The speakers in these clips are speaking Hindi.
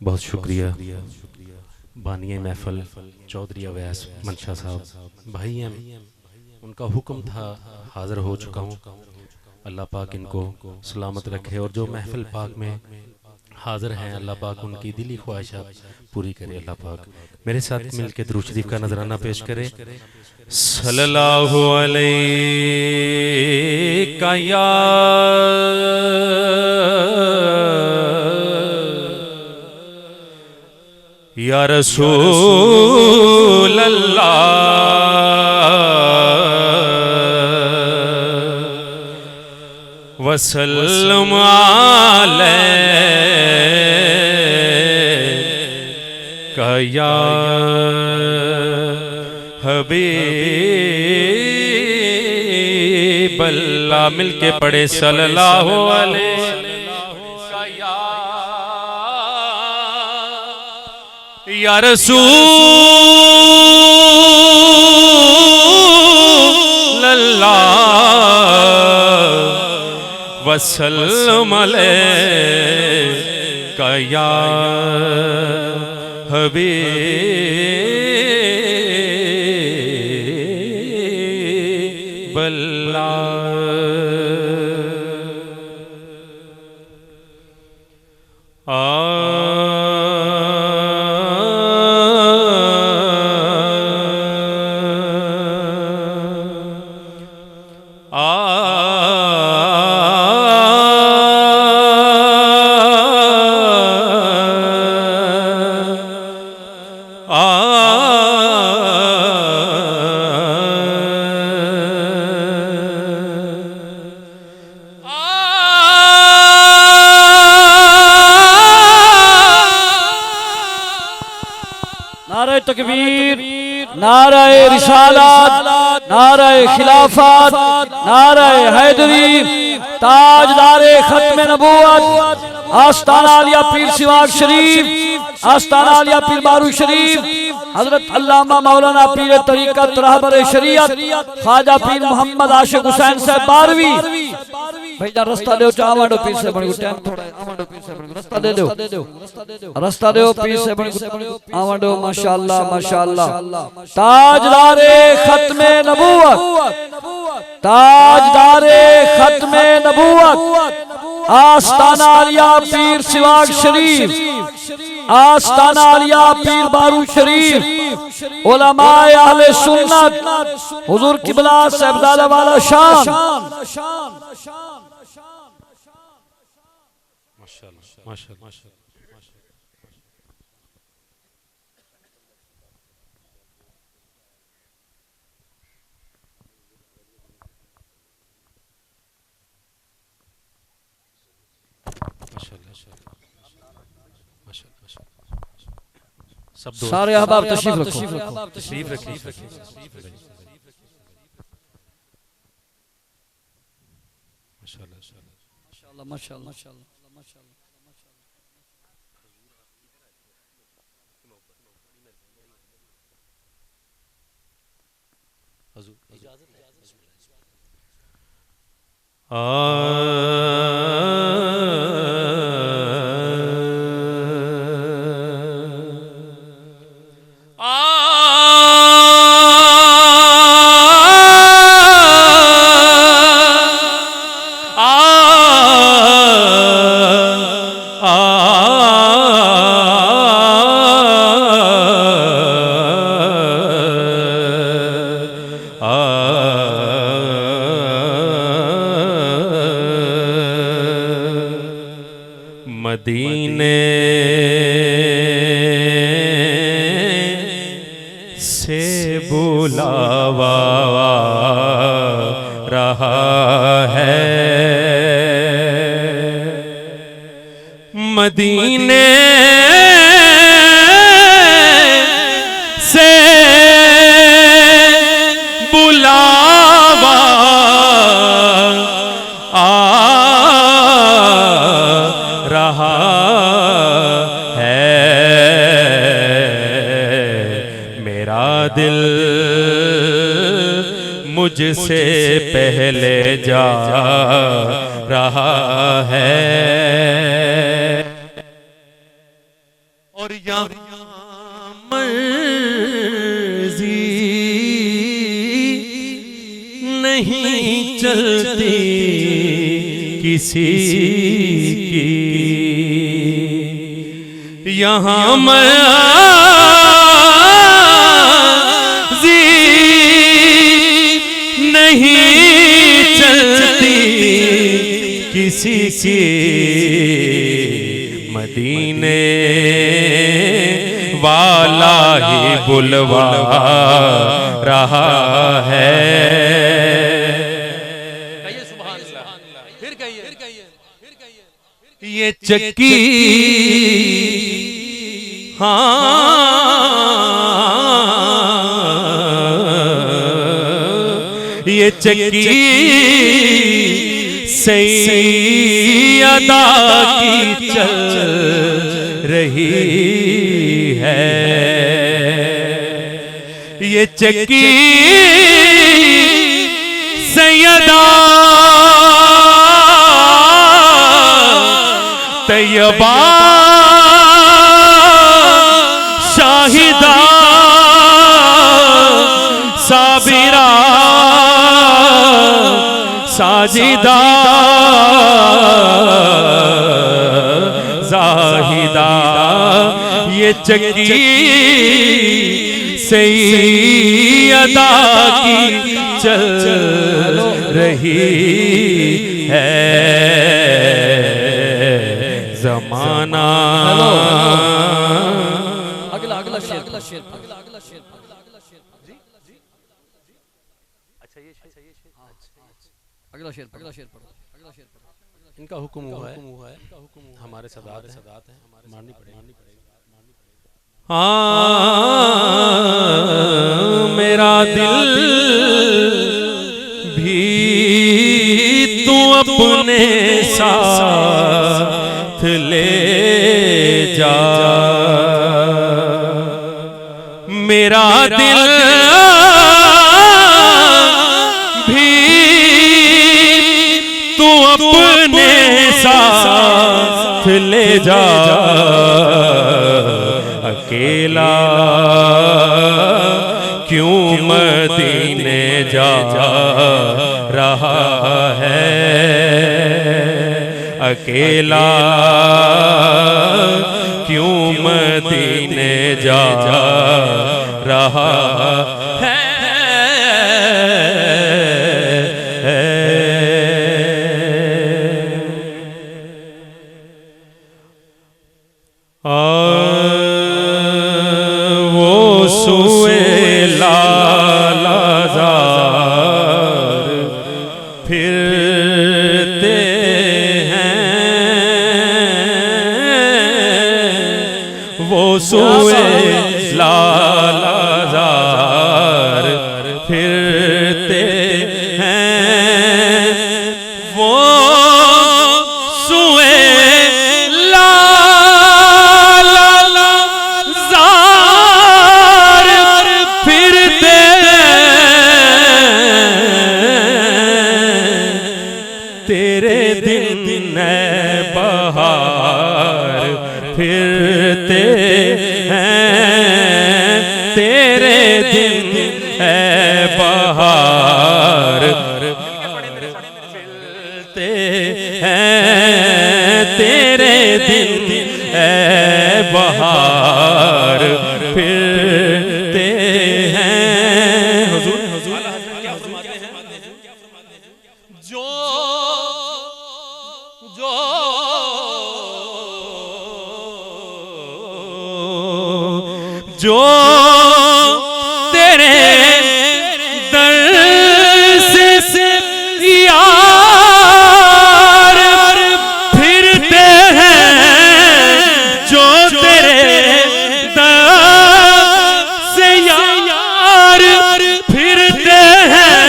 बहुत शुक्रिया बानिए महफल चौधरी अवैस मंशा साहब भाई हैं, उनका हुक्म था, हाज़िर हो चुका हूँ। अल्लाह पाक इनको सलामत रखे और जो महफिल पाक में हाज़िर हैं अल्लाह पाक उनकी दिली ख्वाहिशात पूरी करे। अल्लाह पाक मेरे साथ मिलकर दुरूद शरीफ का नजराना पेश करे। सल्लल्लाहु अलैका या रसूल अल्लाह वसल्लम अलैका या हबीब अल्लाह। मिलके पढ़े सल्लल्लाहु अलैहि या रसूल अल्लाह वसल्लम अलैका या हबीब अल्लाह। नारे तकबीर, नारे रिसालत, नारे खिलाफत, नारे हैदरी, ताजदारे खत्म नबूवत, आस्ताना आलिया पीर सिवाग शरीफ, आस्ताना आलिया पीर बारू शरीफ, हजरत अल्लामा मौलाना पीर तरीकत रहबर शरीयत ख्वाजा पीर मोहम्मद आशिक हुसैन साहब बारवी। भैया रास्ता दो चावड़ो पीर से बड़ी टाइम थोड़ा आवड़ो पीर से बड़ी रास्ता दे दो, रास्ता दो पीर से बड़ी आवड़ो। माशाअल्लाह माशाअल्लाह। ताजदारे खत्मे नबूवत, ताजदारे खत्मे नबूवत, आस्ताना आलिया पीर सिवाग शरीफ, आस्ताना आलिया पीर बारू शरीफ, उलमाए अहले सुन्नत, हुजूर किबला साहिबजादा वाला शान। माशाअल्लाह माशाअल्लाह। सारे अहबाब तशरीफ रखो, तशरीफ रखिए। माशाअल्लाह माशाअल्लाह माशाअल्लाह। मदीने से बुलावा रहा है, मदीने से बुलावा रहा है, मेरा दिल मुझसे पहले जा रहा है। और यहाँ मर्जी नहीं चलती किसी की, यहाँ मर्जी नहीं चलती किसी की, मदीने वाला ही बुलवा रहा है। फिर कहिए ये चक्की ये चक्की सैयदा की चल रही है, ये चक्की सैयदा तैयबा शाहिदा साबिरा साजिदा जाहिदा, ये चक्की सैयदा की चल रही है। जमाना अगला शेर, अगला शेर, अगला शेर पढ़ो। इनका हुक्म हुआ है, हमारे सदात हैं, माननी पड़ेगी। मेरा दिल भी तू अपने साथ ले जा, मेरा दिल तू अपने साथ ले जा, अकेला क्यों मदीने जा रहा है, अकेला क्यों मदीने जा रहा है। वो सुए लालाज़ार फिरते हैं, वो सुए लालाज़ार फिरते हैं, वो सुए तेरे दिन बहार फिरते हैं, तेरे दिन बहार फिरते हैं, तेरे दिन बहार फिरते हैं। हुजूर क्या फरमाते हैं? जो तेरे दर से यार फिरते हैं, जो तेरे दर से यार फिरते हैं,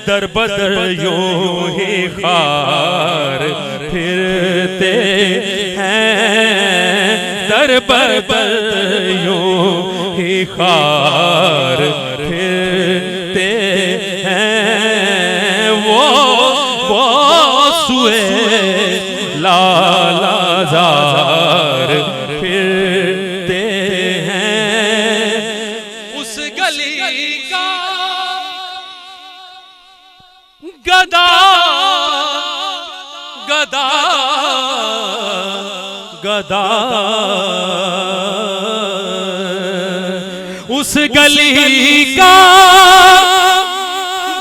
दर बदर यूं ही खार फिरते हैं, दर बदर यूं ही खार फिरते हैं, वो सुए लाला लालाजार फिरते हैं। उस गली का गदा गदा गदा, उस गली का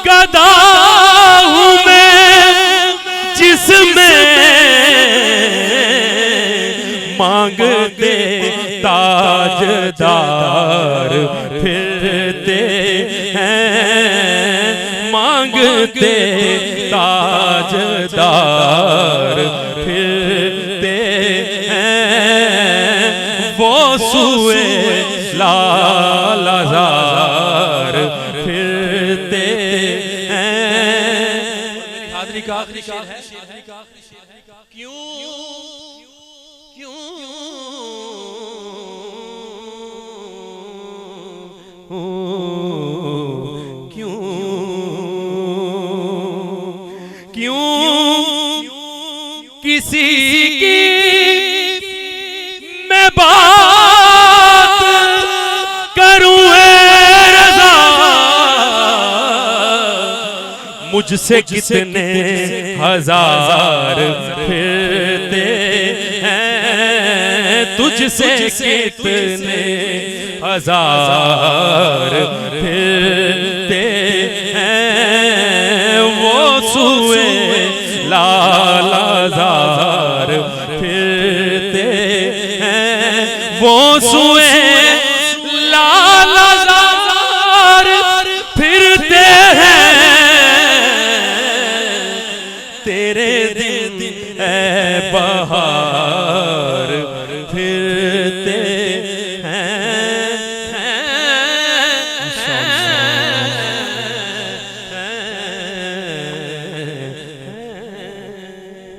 गदा हूँ मैं जिसमें मांगते ताजदार फिरते हैं, मांगते ताजदार फिरते हैं। वो सुए लालाजार फिरते हैं। हाज़री का आखिरी शेर है, क्यों क्यों क्यों क्यों किसी की मैं बात करूं है रज़ा, मुझसे कितने हजार फिरते हैं, तुझसे कितने हजार फिरते हैं। वो सुए लालाजार फिरते हैं, वो सुए लालाजार फिरते हैं। तेरे दिन है बहार फिरते